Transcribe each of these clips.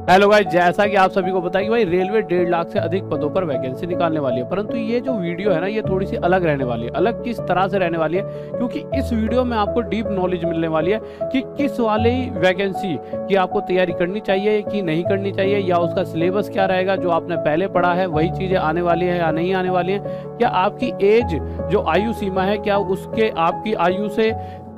Hello guys, जैसा कि आप सभी को पता है कि भाई रेलवे 1.5 लाख से अधिक पदों पर वैकेंसी निकालने वाली है। परंतु ये जो वीडियो है ना, ये थोड़ी सी अलग रहने वाली है। अलग किस तरह से रहने वाली है, क्योंकि इस वीडियो में आपको डीप नॉलेज मिलने वाली है कि किस वाली वैकेंसी की आपको तैयारी करनी चाहिए कि नहीं करनी चाहिए, या उसका सिलेबस क्या रहेगा, जो आपने पहले पढ़ा है वही चीज़ें आने वाली है या नहीं आने वाली है, क्या आपकी एज जो आयु सीमा है, क्या उसके आपकी आयु से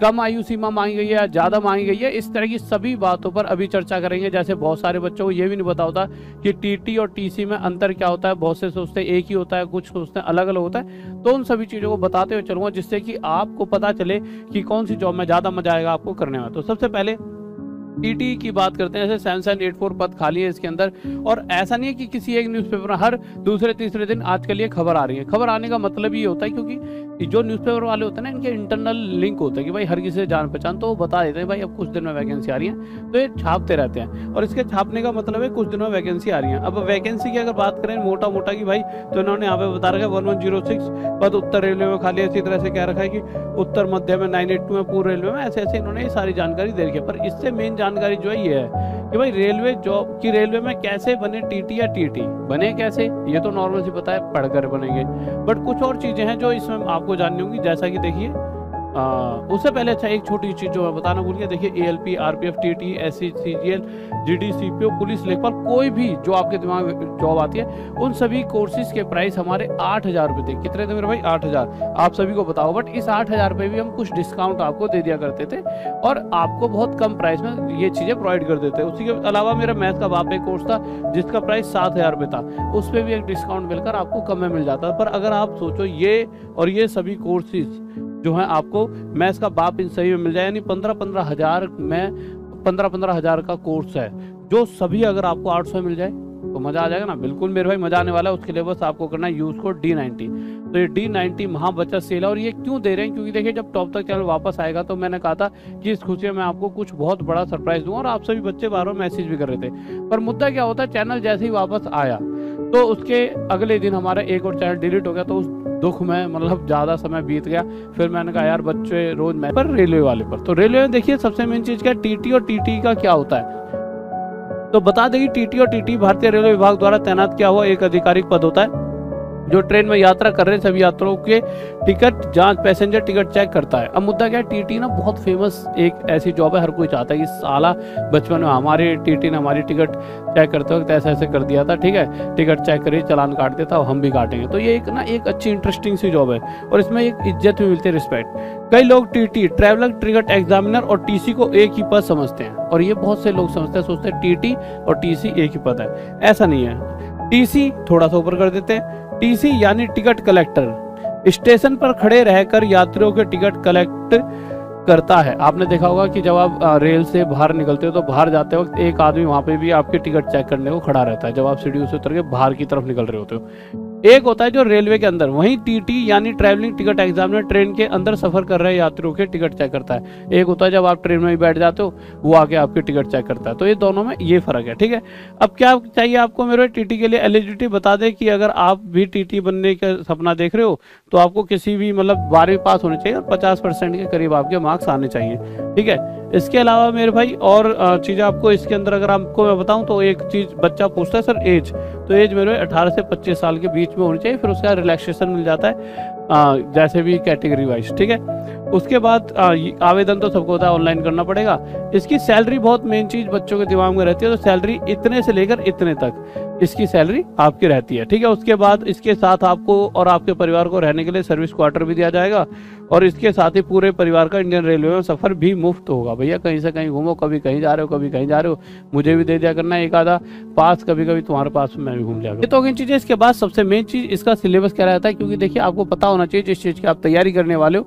कम आयु सीमा मांगी गई है या ज़्यादा मांगी गई है। इस तरह की सभी बातों पर अभी चर्चा करेंगे। जैसे बहुत सारे बच्चों को ये भी नहीं पता होता कि टीटी और टीसी में अंतर क्या होता है। बहुत से सोचते हैं एक ही होता है, कुछ सोचते हैं अलग अलग होता है। तो उन सभी चीज़ों को बताते हुए चलूँगा, जिससे कि आपको पता चले कि कौन सी जॉब में ज़्यादा मजा आएगा आपको करने में। तो सबसे पहले टीटी की बात करते हैं। जैसे 784 पद खाली है इसके अंदर, और ऐसा नहीं है कि किसी एक न्यूज़पेपर में हर दूसरे तीसरे दिन आजकल ये खबर आ रही है। खबर आने का मतलब ये होता है क्योंकि जो न्यूज़पेपर वाले होते हैं ना, इनके इंटरनल लिंक होते हैं कि भाई हर किसी से जान पहचान, तो वो बता देते हैं भाई अब कुछ दिन में वैकेंसी आ रही है, तो ये छापते रहते हैं। और इसके छापने का मतलब है कुछ दिनों में वैकेंसी आ रही है। अब वैकेंसी की अगर बात करें मोटा मोटा की भाई, तो इन्होंने यहाँ पे बता रखा है 1106 पद उत्तर रेलवे में खाली है। इसी तरह से कह रखा है कि उत्तर मध्य में 982 में, पूर्व रेलवे में, ऐसे ऐसे इन्होंने ये सारी जानकारी दे रखी है। पर इससे मेन जानकारी जो है ये है कि भाई रेलवे जॉब की रेलवे में कैसे बने टीटी या टीटी बने कैसे, ये तो नॉर्मल सी पता है, पढ़कर बनेंगे। बट कुछ और चीजें हैं जो इसमें आपको जाननी होंगी। जैसा कि देखिए उससे पहले अच्छा एक छोटी चीज जो मैं बताना भूल गया। देखिए ALP, RPF, TT, SC, CGL, GD, CPO, police, लेखपाल, कोई भी जो आपके दिमाग में जॉब आती है, उन सभी कोर्सेज के प्राइस हमारे 8,000 रुपये थे। कितने थे मेरे भाई? 8,000। आप सभी को बताओ। बट इस 8,000 रुपये भी हम कुछ डिस्काउंट आपको दे दिया करते थे और आपको बहुत कम प्राइस में ये चीज़ें प्रोवाइड कर देते। उसी के अलावा मेरा मैथ का बाप एक कोर्स था जिसका प्राइस 7,000 रुपये था, उस पर भी एक डिस्काउंट मिलकर आपको कम में मिल जाता। पर अगर आप सोचो ये और ये सभी कोर्सेज जो है आपको मैथ्स का बाप इन सही में मिल जाए, यानी 15-15 हज़ार में 15-15 हज़ार का कोर्स है, जो सभी अगर आपको 800 मिल जाए तो मज़ा आ जाएगा ना। बिल्कुल मेरे भाई मज़ा आने वाला है। उसके लिए बस आपको करना है यूज़ कोड D90। तो ये D90 महा बचत सेल है। और ये क्यों दे रहे हैं? क्योंकि देखिए जब टॉप तक चैनल वापस आएगा तो मैंने कहा था कि इस खुशी में आपको कुछ बहुत बड़ा सरप्राइज दूंगा, और आप सभी बच्चे बार बार मैसेज भी कर रहे थे। पर मुद्दा क्या होता है, चैनल जैसे ही वापस आया तो उसके अगले दिन हमारा एक और चैनल डिलीट हो गया। तो उस दुख में मतलब ज़्यादा समय बीत गया। फिर मैंने कहा यार बच्चे रोज मैं पर रेलवे वाले पर, तो रेलवे में देखिए सबसे मेन चीज़ क्या है, टीटी और टीटी का क्या होता है। तो बता दें कि टीटी और टीटी भारतीय रेलवे विभाग द्वारा तैनात किया हुआ एक आधिकारिक पद होता है जो ट्रेन में यात्रा कर रहे सभी यात्रियों के टिकट जांच, पैसेंजर टिकट चेक करता है। अब मुद्दा क्या है, टीटी ना बहुत फेमस एक ऐसी जॉब है, हर कोई चाहता है कि साला बचपन में हमारे टीटी ने हमारी टिकट चेक करते वक्त ऐसे ऐसे कर दिया था, ठीक है, टिकट चेक करिए, चालान काट देता, हम भी काटेंगे। तो ये एक अच्छी इंटरेस्टिंग सी जॉब है और इसमें एक इज्जत भी मिलती है, रिस्पेक्ट। कई लोग टीटी, ट्रैवलर टिकट एग्जामिनर और टीसी को एक ही पद समझते हैं, और ये बहुत से लोग समझते हैं, सोचते हैं टीटी और टीसी एक ही पद है। ऐसा नहीं है, टीसी थोड़ा सा ऊपर कर देते हैं। टीसी यानी टिकट कलेक्टर, स्टेशन पर खड़े रहकर यात्रियों के टिकट कलेक्ट करता है। आपने देखा होगा कि जब आप रेल से बाहर निकलते हो तो बाहर जाते वक्त एक आदमी वहां पे भी आपके टिकट चेक करने को खड़ा रहता है, जब आप सीढ़ियों से उतर के बाहर की तरफ निकल रहे होते हो। एक होता है जो रेलवे के अंदर, वहीं टीटी यानी ट्रैवलिंग टिकट एग्जामिनर ट्रेन के अंदर सफर कर रहे यात्रियों के टिकट चेक करता है। एक होता है जब आप ट्रेन में भी बैठ जाते हो, वो आके आपके टिकट चेक करता है। तो ये दोनों में ये फर्क है, ठीक है। अब क्या चाहिए आपको मेरे टीटी के लिए? एलिजिबिलिटी बता दें कि अगर आप भी टीटी बनने का सपना देख रहे हो तो आपको किसी भी मतलब 12वीं पास होनी चाहिए और 50% के करीब आपके मार्क्स आने चाहिए, ठीक है। इसके अलावा मेरे भाई और चीज़ें आपको इसके अंदर अगर आपको मैं बताऊं तो एक चीज़ बच्चा पूछता है सर एज, तो एज मेरे 18 से 25 साल के बीच में होनी चाहिए। फिर उसका रिलैक्सेशन मिल जाता है जैसे भी कैटेगरी वाइज, ठीक है। उसके बाद आवेदन तो सबको होता है ऑनलाइन करना पड़ेगा। इसकी सैलरी बहुत मेन चीज़ बच्चों के दिमाग में रहती है, तो सैलरी इतने से लेकर इतने तक इसकी सैलरी आपकी रहती है, ठीक है। उसके बाद इसके साथ आपको और आपके परिवार को रहने के लिए सर्विस क्वार्टर भी दिया जाएगा, और इसके साथ ही पूरे परिवार का इंडियन रेलवे में सफर भी मुफ्त होगा। भैया कहीं से कहीं घूमो, कभी कहीं जा रहे हो, कभी कहीं जा रहे हो, मुझे भी दे दिया करना एक आधा पास, कभी कभी तुम्हारे पास मैं भी घूम जाऊंगा। ये तो चीज़ें। इसके बाद सबसे मेन चीज़ इसका सिलेबस क्या रहता है, क्योंकि देखिए आपको पता होना चाहिए जिस चीज़ की आप तैयारी करने वाले हो,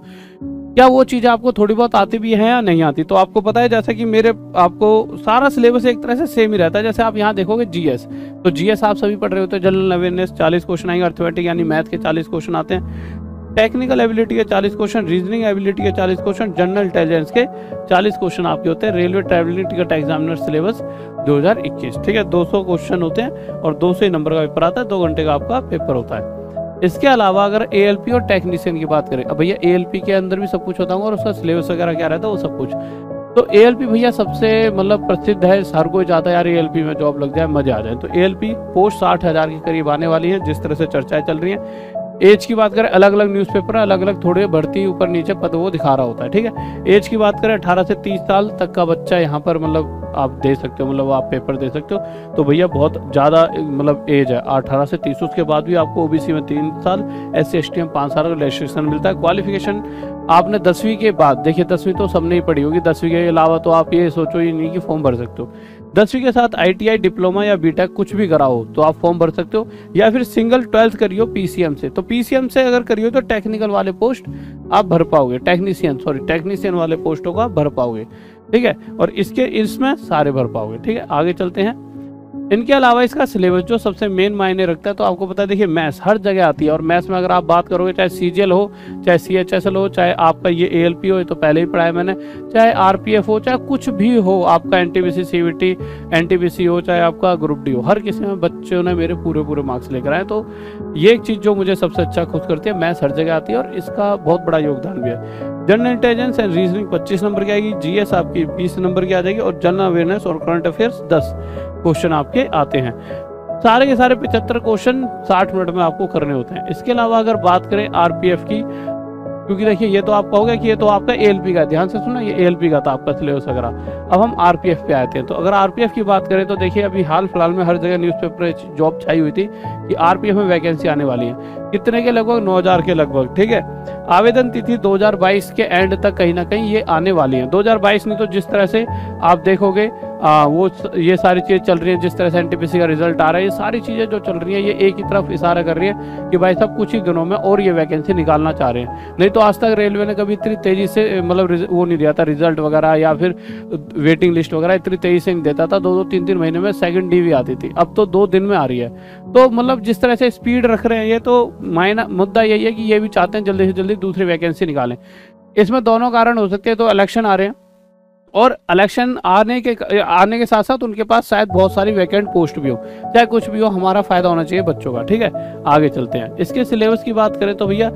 क्या वो चीज़ें आपको थोड़ी बहुत आती भी हैं या नहीं आती। तो आपको पता है जैसे कि मेरे आपको सारा सिलेबस एक तरह से सेम ही रहता है। जैसे आप यहाँ देखोगे जीएस, तो जीएस आप सभी पढ़ रहे होते हैं, जनरल अवेयरनेस 40 क्वेश्चन आएंगे, अर्थमेटिक यानी मैथ के 40 क्वेश्चन आते हैं, टेक्निकल एबिलिटी के 40 क्वेश्चन, रीजनिंग एबिलिटी के 40 क्वेश्चन, जनरल इंटेलिजेंस के 40 क्वेश्चन आपके होते हैं। Railway travelling ticket examiner syllabus 2021, ठीक है। 200 क्वेश्चन होते हैं और 200 नंबर का पेपर आता है, 2 घंटे का आपका पेपर होता है। इसके अलावा अगर एएलपी और टेक्नीशियन की बात करें, अब भैया एएलपी के अंदर भी सब कुछ होता है और उसका सिलेबस वगैरह क्या रहता है वो सब कुछ। तो ALP भैया सबसे मतलब प्रसिद्ध है, हर कोई चाहता है यार ALP में जॉब लग जाए, मजे आ जाए। तो ALP पोस्ट 60,000 के करीब आने वाली है, जिस तरह से चर्चाएं चल रही हैं। एज की बात करें, अलग अलग न्यूज़पेपर अलग अलग थोड़े भर्ती ऊपर नीचे पद वो दिखा रहा होता है, ठीक है। एज की बात करें 18 से 30 साल तक का बच्चा यहाँ पर मतलब आप दे सकते हो, मतलब आप पेपर दे सकते हो। तो भैया बहुत ज़्यादा मतलब एज है 18 से 30। उसके बाद भी आपको OBC में 3 साल, SC ST में 5 साल का रजिस्ट्रेशन मिलता है। क्वालिफिकेशन आपने 10वीं के बाद, देखिए 10वीं तो सबने ही पढ़ी होगी, 10वीं के अलावा तो आप ये सोचो ही नहीं कि फॉर्म भर सकते हो। 10वीं के साथ ITI डिप्लोमा या BTech कुछ भी करा हो तो आप फॉर्म भर सकते हो, या फिर सिंगल 12th करियो PCM से। तो PCM से अगर करियो तो टेक्निकल वाले पोस्ट आप भर पाओगे, टेक्नीशियन वाले पोस्टों को आप भर पाओगे, ठीक है। और इसमें सारे भर पाओगे, ठीक है। आगे चलते हैं। इनके अलावा इसका सिलेबस जो सबसे मेन मायने रखता है, तो आपको पता है देखिए मैथ्स हर जगह आती है। और मैथ्स में अगर आप बात करोगे, चाहे CGL हो, चाहे CHSL हो, चाहे आपका ये ALP हो, ये तो पहले ही पढ़ा है मैंने, चाहे RPF हो, चाहे कुछ भी हो, आपका NTPC CVT NTPC हो, चाहे आपका ग्रुप D हो, हर किसी में बच्चों ने मेरे पूरे मार्क्स लेकर आए। तो ये एक चीज़ जो मुझे सबसे अच्छा खुश करती है, मैथ्स हर जगह आती है और इसका बहुत बड़ा योगदान भी है। General intelligence and reasoning 25 number की आएगी, GS आपकी 20 नंबर की आ जाएगी, और जनरल अवेयरनेस और करंट अफेयर्स 10 क्वेश्चन आपके आते हैं। सारे के सारे 75 क्वेश्चन 60 मिनट में आपको करने होते हैं। इसके अलावा अगर बात करें RPF की, क्योंकि देखिए ये तो आप कहोगे कि ये तो आपका ALP का, ध्यान से सुना, ये ALP का था आपका सिलेबस वगैरह। अब हम RPF पे आते हैं। तो अगर RPF की बात करें तो देखिए अभी हाल फिलहाल में हर जगह न्यूज़पेपर जॉब छाई हुई थी कि RPF में वैकेंसी आने वाली है। कितने के लगभग 9,000 के लगभग, ठीक है। आवेदन तिथि 2022 के एंड तक कहीं ना कहीं ये आने वाली है। 2022 नहीं तो जिस तरह से आप देखोगे वो ये सारी चीज़ें चल रही हैं, जिस तरह से NTPC का रिजल्ट आ रहा है, ये सारी चीज़ें जो चल रही हैं ये एक ही तरफ इशारा कर रही है कि भाई साहब कुछ ही दिनों में और ये वैकेंसी निकालना चाह रहे हैं। नहीं तो आज तक रेलवे ने कभी इतनी तेज़ी से मतलब वो नहीं दिया था रिजल्ट वगैरह, या फिर वेटिंग लिस्ट वगैरह इतनी तेज़ी से नहीं देता था। 2-2 3-3 महीने में सेकंड DV आती थी, अब तो 2 दिन में आ रही है। तो मतलब जिस तरह से स्पीड रख रहे हैं ये, तो मुद्दा यही है कि ये भी चाहते हैं जल्दी से जल्दी दूसरी वैकेंसी निकालें। इसमें दोनों कारण हो सकते हैं। तो इलेक्शन आ रहे हैं, और इलेक्शन आने के साथ साथ उनके पास शायद बहुत सारी वैकेंट पोस्ट भी हो, चाहे कुछ भी हो, हमारा फायदा होना चाहिए बच्चों का, ठीक है। आगे चलते हैं। इसके सिलेबस की बात करें तो भैया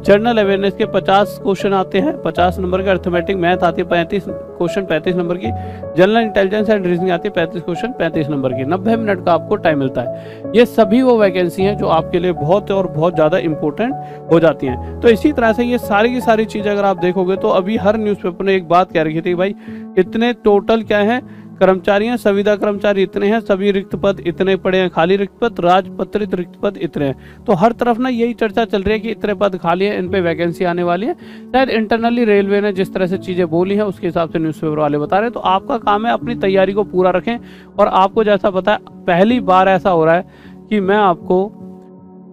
जनरल अवेयरनेस के 50 क्वेश्चन आते हैं, 50 नंबर के। अर्थमेटिक मैथ आती है 35 क्वेश्चन 35 नंबर की। जनरल इंटेलिजेंस एंड रीजनिंग आती है 35 क्वेश्चन 35 नंबर की। 90 मिनट का आपको टाइम मिलता है। ये सभी वो वैकेंसी हैं जो आपके लिए बहुत और बहुत ज़्यादा इंपॉर्टेंट हो जाती हैं। तो इसी तरह से ये सारी की सारी चीज़ें अगर आप देखोगे तो अभी हर न्यूज़पेपर ने एक बात कह रखी थी, भाई इतने टोटल क्या है कर्मचारी हैं, संविदा कर्मचारी इतने हैं, सभी रिक्त पद इतने पड़े हैं, खाली रिक्त पद, राजपत्रित रिक्त पद इतने हैं। तो हर तरफ ना यही चर्चा चल रही है कि इतने पद खाली है, इन पे वैकेंसी आने वाली है। शायद इंटरनली रेलवे ने जिस तरह से चीज़ें बोली हैं उसके हिसाब से न्यूज़पेपर वाले बता रहे हैं। तो आपका काम है अपनी तैयारी को पूरा रखें। और आपको जैसा पता है पहली बार ऐसा हो रहा है कि मैं आपको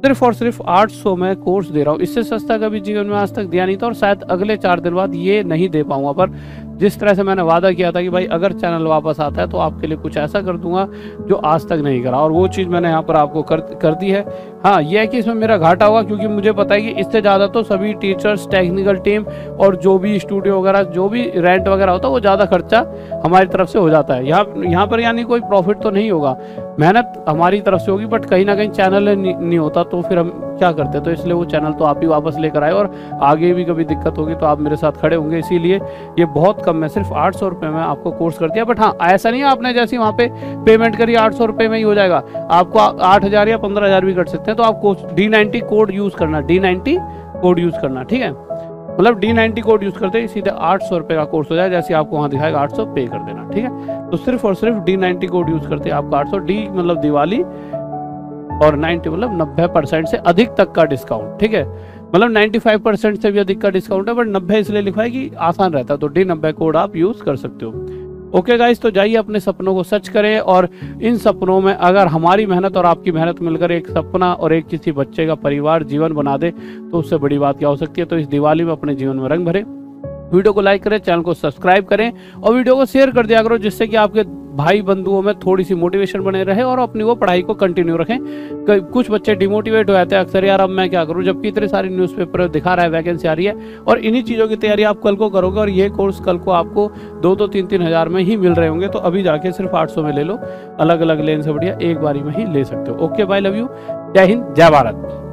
सिर्फ और सिर्फ 800 में कोर्स दे रहा हूँ। इससे सस्ता कभी जीवन में आज तक दिया नहीं था, और शायद अगले 4 दिन बाद ये नहीं दे पाऊंगा। पर जिस तरह से मैंने वादा किया था कि भाई अगर चैनल वापस आता है तो आपके लिए कुछ ऐसा कर दूंगा जो आज तक नहीं करा, और वो चीज़ मैंने यहाँ पर आपको कर दी है। हाँ, ये है कि इसमें मेरा घाटा होगा, क्योंकि मुझे पता है कि इससे ज़्यादा तो सभी टीचर्स, टेक्निकल टीम और जो भी स्टूडियो वगैरह, जो भी रेंट वगैरह होता है, वो ज़्यादा खर्चा हमारी तरफ से हो जाता है। यहाँ पर यानी कोई प्रॉफिट तो नहीं होगा, मेहनत हमारी तरफ से होगी, बट कहीं ना कहीं चैनल नहीं होता तो फिर हम क्या करते। तो इसलिए वो चैनल तो आप ही वापस लेकर आए, और आगे भी कभी दिक्कत होगी तो आप मेरे साथ खड़े होंगे। इसीलिए ये बहुत कम है, सिर्फ 800 रुपये में आपको कोर्स कर दिया। बट हाँ, ऐसा नहीं है आपने जैसे वहाँ पे पेमेंट करी 800 रुपये में ही हो जाएगा, आपको 8,000 या 15,000 भी कट सकते हैं। तो आपको D90 कोड यूज़ करना, D90 कोड यूज़ करना, ठीक है। मतलब D90 कोड यूज़ करते ही सीधे 800 रुपये का कोर्स हो जाए, जैसे आपको वहाँ दिखाएगा 800 पे कर देना, ठीक है। तो सिर्फ और सिर्फ D90 कोड यूज़ करते हैं आपको 800, D मतलब दिवाली और 90 मतलब 90% से अधिक तक का डिस्काउंट, ठीक है। मतलब 95% से भी अधिक का डिस्काउंट है, बट 90 इसलिए लिखा है कि आसान रहता है। तो D90 कोड आप यूज़ कर सकते हो। ओके गाइस, तो जाइए अपने सपनों को सच करें, और इन सपनों में अगर हमारी मेहनत और आपकी मेहनत मिलकर एक सपना और एक किसी बच्चे का परिवार जीवन बना दे तो उससे बड़ी बात क्या हो सकती है। तो इस दिवाली में अपने जीवन में रंग भरें, वीडियो को लाइक करें, चैनल को सब्सक्राइब करें, और वीडियो को शेयर कर दिया करो, जिससे कि आपके भाई बंधुओं में थोड़ी सी मोटिवेशन बने रहे और अपनी वो पढ़ाई को कंटिन्यू रखें। कुछ बच्चे डिमोटिवेट हो जाते हैं अक्सर, यार अब मैं क्या करूं, जबकि इतने सारे न्यूज़पेपर दिखा रहा है वैकेंसी आ रही है, और इन्हीं चीज़ों की तैयारी आप कल को करोगे, और ये कोर्स कल को आपको 2-2 3-3 हज़ार में ही मिल रहे होंगे। तो अभी जाके सिर्फ 800 में ले लो, अलग अलग लेने से बढ़िया एक बारी में ही ले सकते हो। ओके बाय, लव यू, जय हिंद, जय भारत।